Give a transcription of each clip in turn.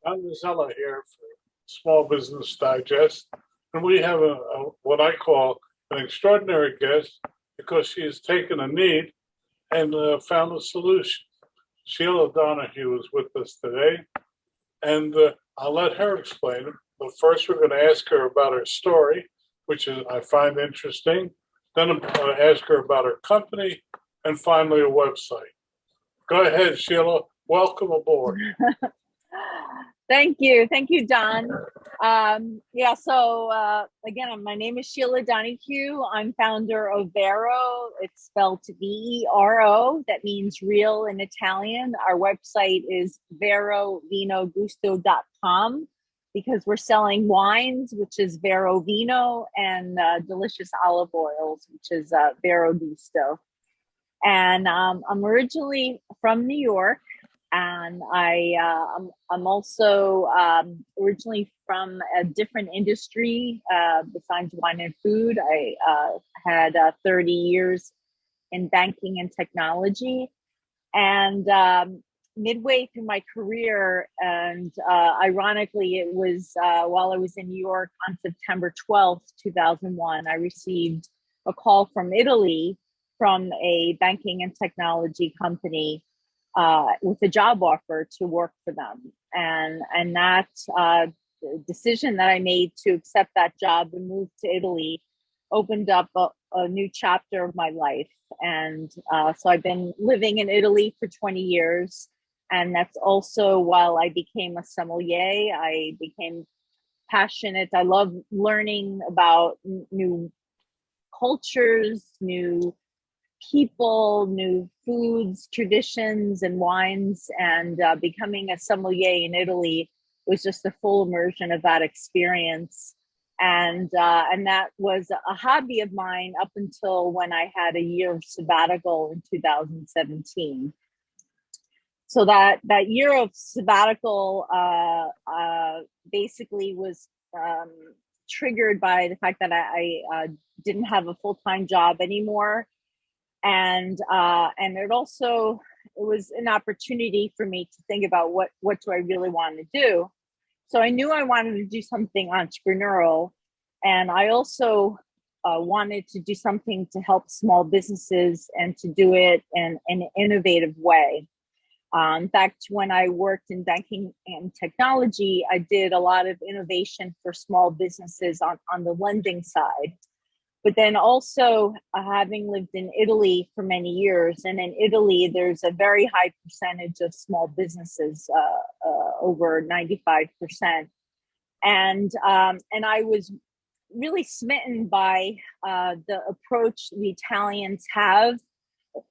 I'm Zella here for Small Business Digest, and we have what I call an extraordinary guest because she has taken a need and found a solution. Sheila Donahue is with us today, and I'll let her explain it. But first, we're going to ask her about her story, which I find interesting. Then I'm going to ask her about her company, and finally, a website. Go ahead, Sheila. Welcome aboard. Thank you, Don. Again, my name is Sheila Donahue. I'm founder of Vero. It's spelled Vero. That means real in Italian. Our website is verovinogusto.com because we're selling wines, which is Vero Vino, and delicious olive oils, which is Vero Gusto. And I'm originally from New York. And I'm also originally from a different industry besides wine and food. I had 30 years in banking and technology. And midway through my career, and ironically, it was while I was in New York on September 12th, 2001, I received a call from Italy from a banking and technology company with a job offer to work for them. And that decision that I made to accept that job and move to Italy opened up a new chapter of my life. And so I've been living in Italy for 20 years. And that's also while I became a sommelier, I became passionate. I love learning about new cultures, new people, new foods, traditions, and wines, and becoming a sommelier in Italy was just a full immersion of that experience. And that was a hobby of mine up until when I had a year of sabbatical in 2017. So that year of sabbatical basically was triggered by the fact that I didn't have a full-time job anymore. And it was an opportunity for me to think about what do I really want to do. So I knew I wanted to do something entrepreneurial, and I also wanted to do something to help small businesses and to do it in an innovative way. In fact, when I worked in banking and technology, I did a lot of innovation for small businesses on the lending side. But then also having lived in Italy for many years, and in Italy, there's a very high percentage of small businesses, over 95%. And I was really smitten by the approach the Italians have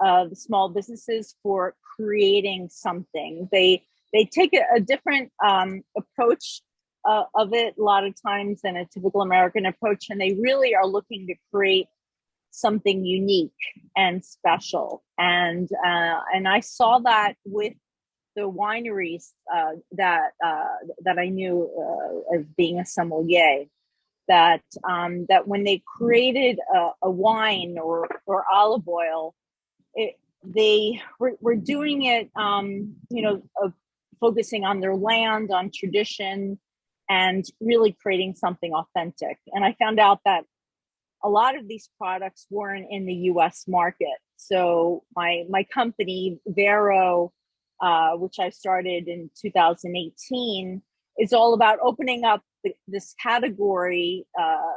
the small businesses for creating something. They take a different approach of it a lot of times than a typical American approach, and they really are looking to create something unique and special. And I saw that with the wineries that I knew as being a sommelier. That when they created a wine or olive oil, they were doing it, focusing on their land, on tradition, and really creating something authentic. And I found out that a lot of these products weren't in the US market. So my company, Vero, which I started in 2018, is all about opening up this category,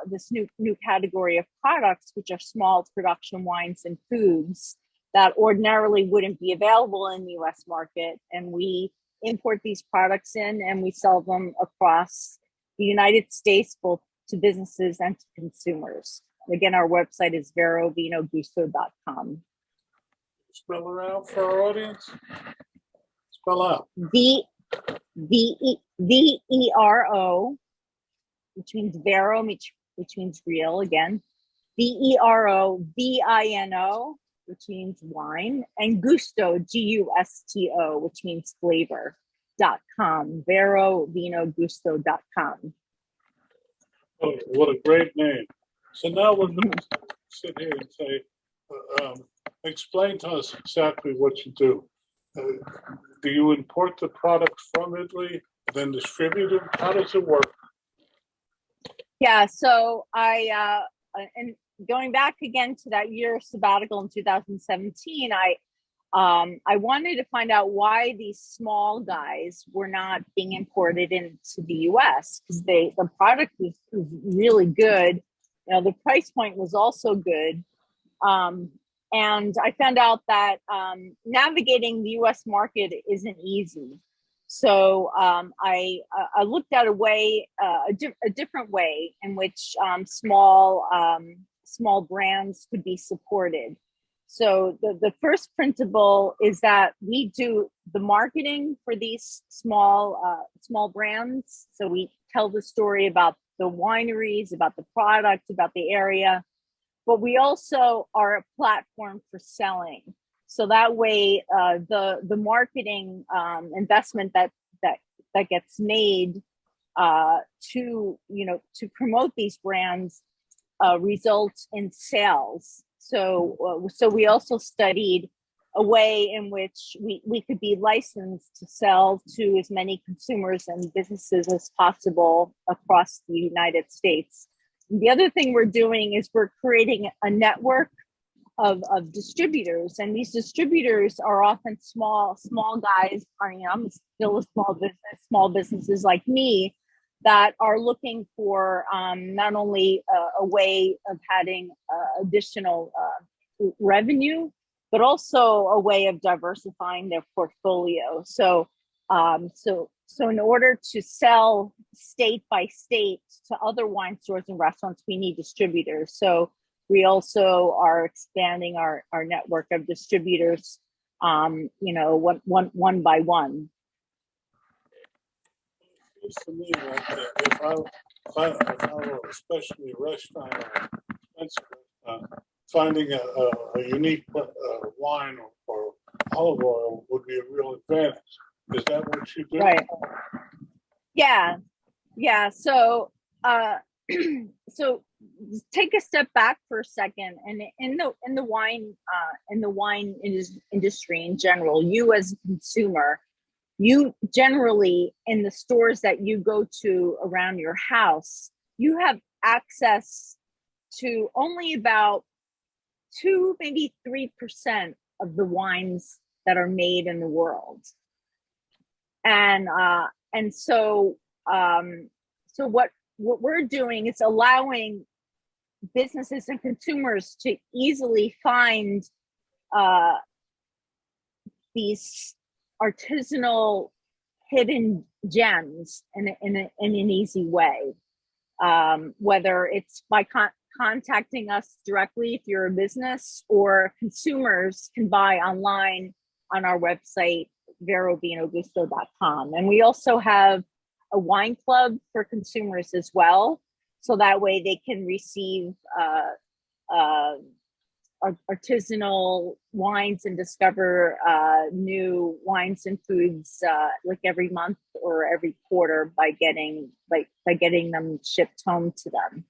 this new category of products, which are small production wines and foods that ordinarily wouldn't be available in the US market. And we import these products in and we sell them across the United States, both to businesses and to consumers. Again, our website is verovinogusto.com. Spell it out for our audience. Spell out. V-E-R-O, which means Vero, which means real again. V-E-R-O-V-I-N-O, which means wine, and gusto, G-U-S-T-O, which means flavor.com, verovinogusto.com. Oh, what a great name. So now we're going to sit here and say, explain to us exactly what you do. Do you import the products from Italy then distribute them? How does it work? Yeah, so and going back again to that year sabbatical in 2017, I wanted to find out why these small guys were not being imported into the US, because the product was really good. You know, the price point was also good. And I found out that navigating the US market isn't easy. So I looked at a different way in which small brands could be supported. So the first principle is that we do the marketing for these small brands. So we tell the story about the wineries, about the product, about the area, but we also are a platform for selling. So that way, the marketing investment that gets made to promote these brands results in sales. So we also studied a way in which we could be licensed to sell to as many consumers and businesses as possible across the United States. The other thing we're doing is we're creating a network of distributors, and these distributors are often small guys. I mean, I'm still a small businesses like me that are looking for not only a way of having additional revenue, but also a way of diversifying their portfolio. So in order to sell state by state to other wine stores and restaurants, we need distributors. So we also are expanding our network of distributors, one by one. It seems to me that if I were especially a restaurant or expensive restaurant, finding a unique wine or olive oil would be a real advantage. Is that what you do? Right. Yeah. So so take a step back for a second, and in the wine industry in general, you as a consumer, you generally, in the stores that you go to around your house, you have access to only about 2, maybe 3% of the wines that are made in the world. And so what we're doing is allowing businesses and consumers to easily find these artisanal hidden gems in an easy way, whether it's by contacting us directly if you're a business, or consumers can buy online on our website, verovinogusto.com. And we also have a wine club for consumers as well, so that way they can receive artisanal wines and discover new wines and foods like every month or every quarter by getting them shipped home to them.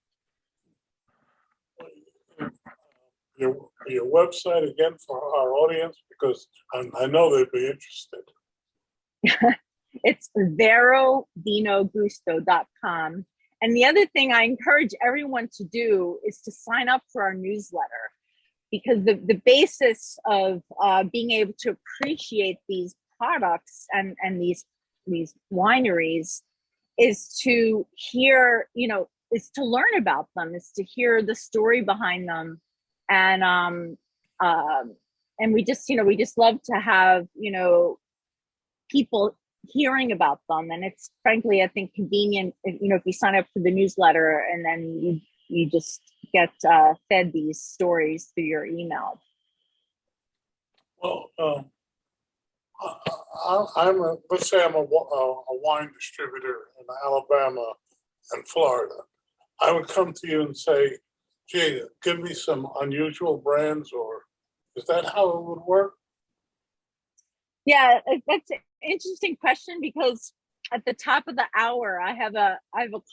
Your website again for our audience, because I know they'd be interested. It's verovinogusto.com. And the other thing I encourage everyone to do is to sign up for our newsletter, because the basis of being able to appreciate these products and these wineries is to hear, is to learn about them, is to hear the story behind them. And we just love to have, people hearing about them. And it's frankly, I think, convenient, if you sign up for the newsletter and then you just get fed these stories through your email. Well, let's say I'm a wine distributor in Alabama and Florida. I would come to you and say, gee, give me some unusual brands, or is that how it would work? Yeah, that's an interesting question, because at the top of the hour, I have a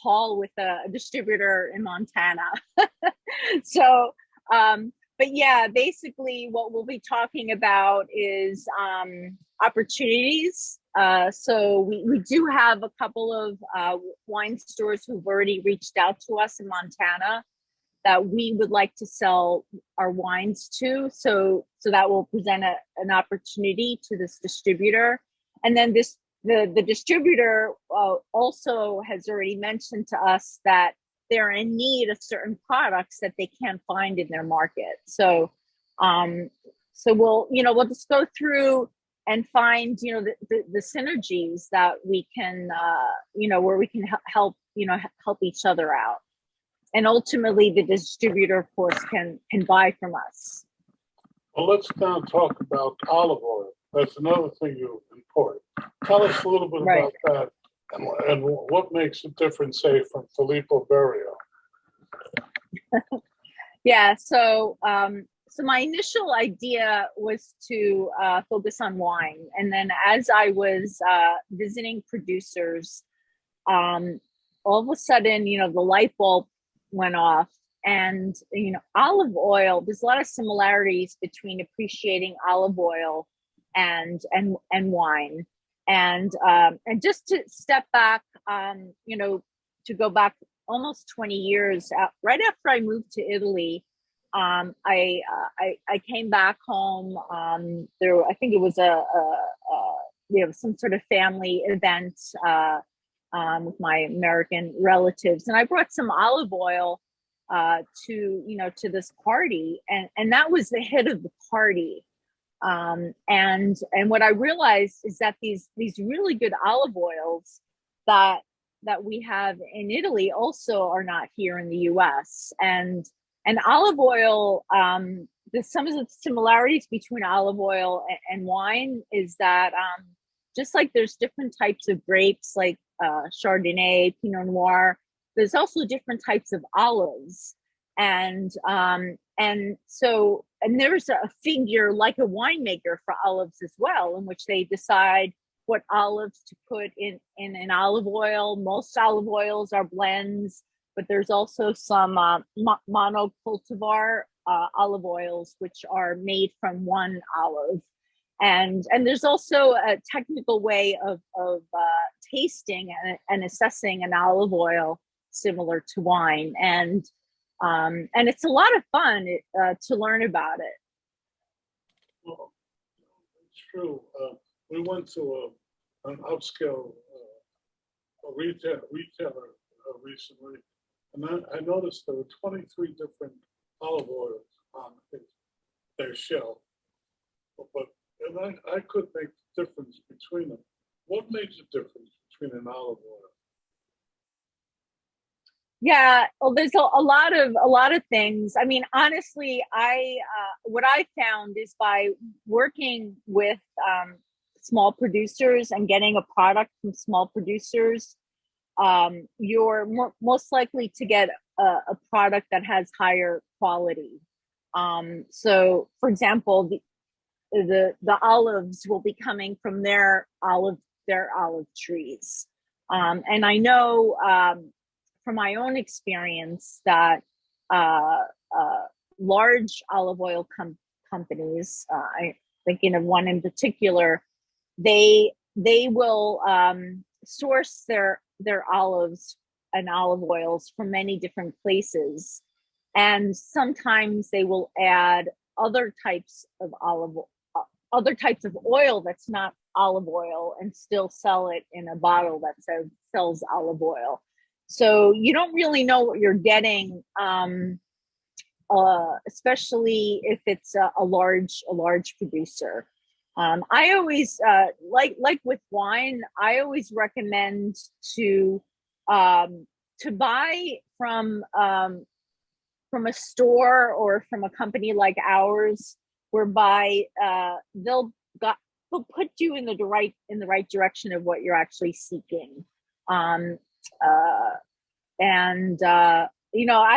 call with a distributor in Montana. So, but yeah, basically what we'll be talking about is opportunities So we do have a couple of wine stores who've already reached out to us in Montana that we would like to sell our wines to. So that will present an opportunity to this distributor. And then the distributor also has already mentioned to us that they're in need of certain products that they can't find in their market. So we'll just go through and find the synergies that we can where we can help each other out, and ultimately the distributor of course can buy from us. Well, let's now talk about olive oil. That's another thing you import. Tell us a little bit about that and what makes it different, say, from Filippo Berio. Yeah, so my initial idea was to focus on wine. And then as I was visiting producers, all of a sudden, the light bulb went off. And, olive oil, there's a lot of similarities between appreciating olive oil and wine. And just to step back, to go back almost 20 years, right after I moved to Italy, I came back home. I think it was some sort of family event with my American relatives, and I brought some olive oil to this party, and that was the hit of the party. And what I realized is that these really good olive oils that we have in Italy also are not here in the US. And olive oil, some of the similarities between olive oil and wine is that just like there's different types of grapes like Chardonnay, Pinot Noir, there's also different types of olives. And there's a figure like a winemaker for olives as well, in which they decide what olives to put in an olive oil. Most olive oils are blends, but there's also some monocultivar olive oils, which are made from one olive. And there's also a technical way of tasting and assessing an olive oil similar to wine. And it's a lot of fun to learn about it. Well, it's true. We went to an upscale retailer recently, and I noticed there were 23 different olive oils on their shelf. And I could make the difference between them. What makes the difference between an olive oil? Yeah, well, there's a lot of things. I mean, honestly, what I found is by working with small producers and getting a product from small producers, you're most likely to get a product that has higher quality. So, for example, the olives will be coming from their olive trees, and I know. From my own experience that large olive oil companies, I thinking of one in particular, they will source their olives and olive oils from many different places, and sometimes they will add other types of oil that's not olive oil and still sell it in a bottle that sells olive oil. So you don't really know what you're getting, especially if it's a large producer. I always like with wine. I always recommend to buy from a store or from a company like ours, whereby they'll put you in the right direction of what you're actually seeking. I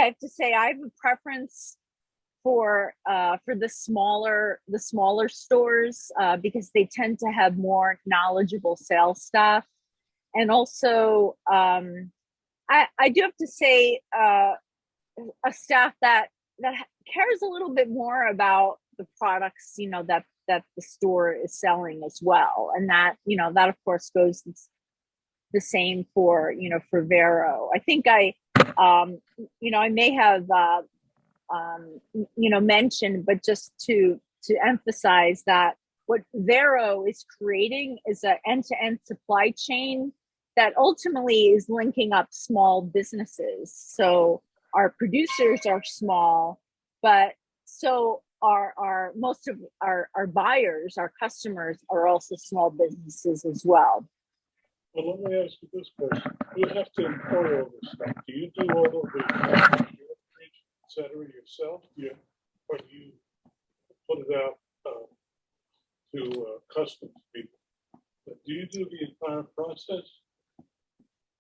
have to say I have a preference for the smaller stores because they tend to have more knowledgeable sales staff, and also I do have to say a staff that cares a little bit more about the products that that the store is selling as well. And that, that of course goes the same for, for Vero. I think I may have, mentioned, but just to emphasize that what Vero is creating is an end-to-end supply chain that ultimately is linking up small businesses. So our producers are small, but so are most of our buyers, our customers are also small businesses as well. Well, let me ask you this question. You have to import all this stuff. Do you do all of the et cetera yourself? Or do you put it out to customs people? But do you do the entire process?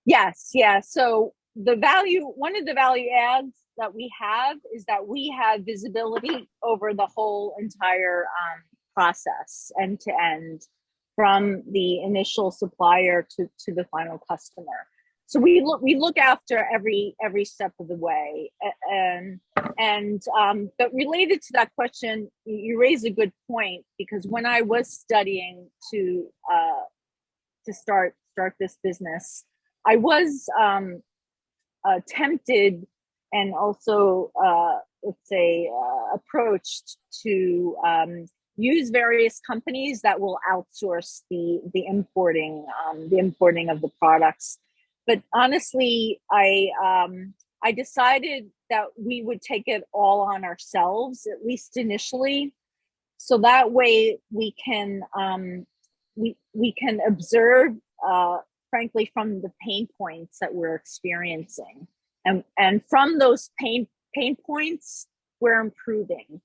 Yes, yeah. So one of the value adds that we have is that we have visibility over the whole entire process, end to end, from the initial supplier to the final customer. So we look after every step of the way. But related to that question, you raise a good point, because when I was studying to start this business, I was tempted and also approached to use various companies that will outsource the importing of the products. But honestly, I decided that we would take it all on ourselves, at least initially, so that way we can we can observe, frankly, from the pain points that we're experiencing, and from those pain points we're improving,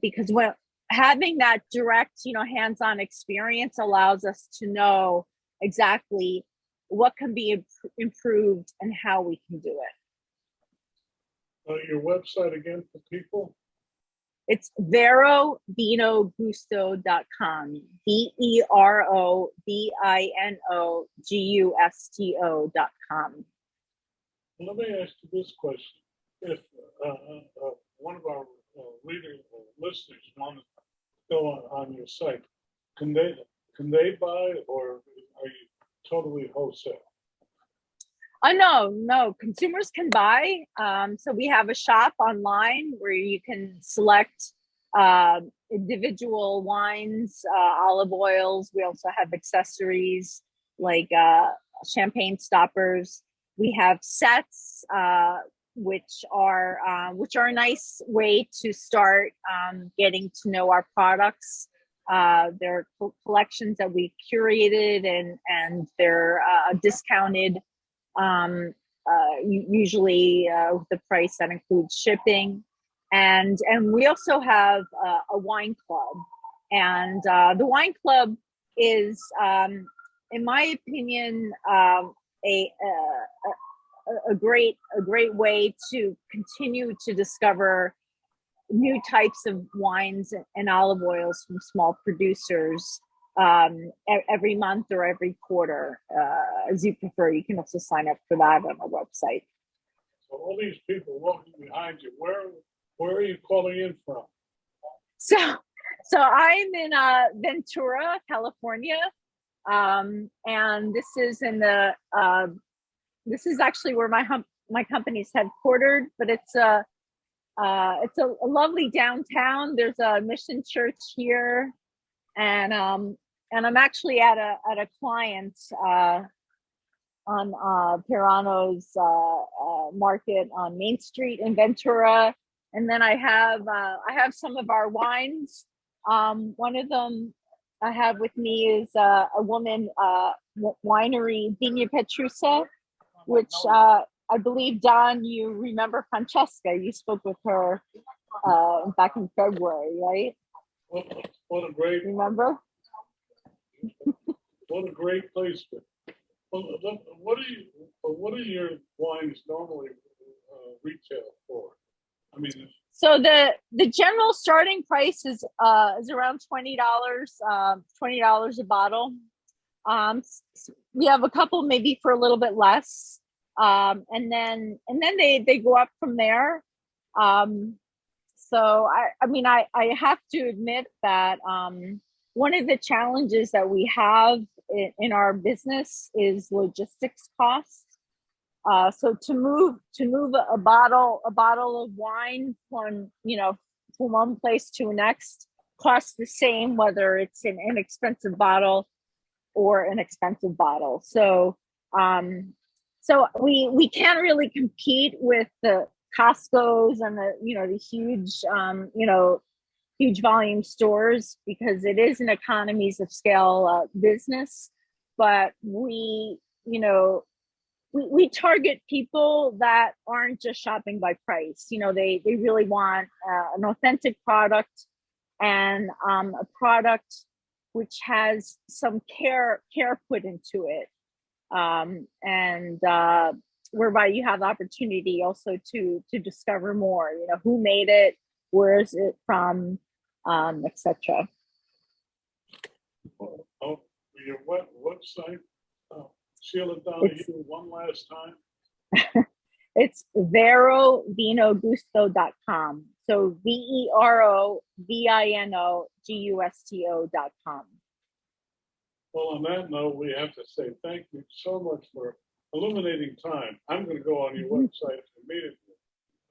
because when having that direct, hands-on experience allows us to know exactly what can be improved and how we can do it. Your website again for people? It's verovinogusto.com. verovinogusto.com. Let me ask you this question. If one of our listeners want to go on your site, can they buy, or are you totally wholesale? No, consumers can buy. So we have a shop online where you can select individual wines, olive oils. We also have accessories like champagne stoppers. We have sets, which are a nice way to start getting to know our products. They're collections that we curated, and they're discounted. Usually with the price that includes shipping, and we also have a wine club, and the wine club is, in my opinion, a great way to continue to discover new types of wines and olive oils from small producers. Every month or every quarter, as you prefer. You can also sign up for that on our website. So all these people walking behind you, where are you calling in from? So I'm in Ventura, California, and this is this is actually where my company's headquartered. But it's a lovely downtown. There's a mission church here. And I'm actually at a client on Pirano's market on Main Street in Ventura, and then I have some of our wines. One of them I have with me is a woman winery, Vigna Petrusa, which I believe, Don, you remember Francesca. You spoke with her back in February, right? What a great, remember? What a great placement. What are your wines normally retail for? I mean, so the general starting price is around $20, $20 a bottle. We have a couple maybe for a little bit less, and then they go up from there. So I mean, I have to admit that one of the challenges that we have in our business is logistics costs. So to move a bottle of wine from from one place to the next costs the same whether it's an inexpensive bottle or an expensive bottle. So we can't really compete with the Costco's and the huge huge volume stores because it is an economies of scale business. But we target people that aren't just shopping by price. They really want an authentic product and a product which has some care put into it, and whereby you have the opportunity also to discover more. Who made it, where is it from, etc. Oh, your website, Sheila Donahue, one last time. It's verovinogusto.com. So verovinogusto.com. Well, on that note, we have to say thank you so much for illuminating time. I'm going to go on your website immediately.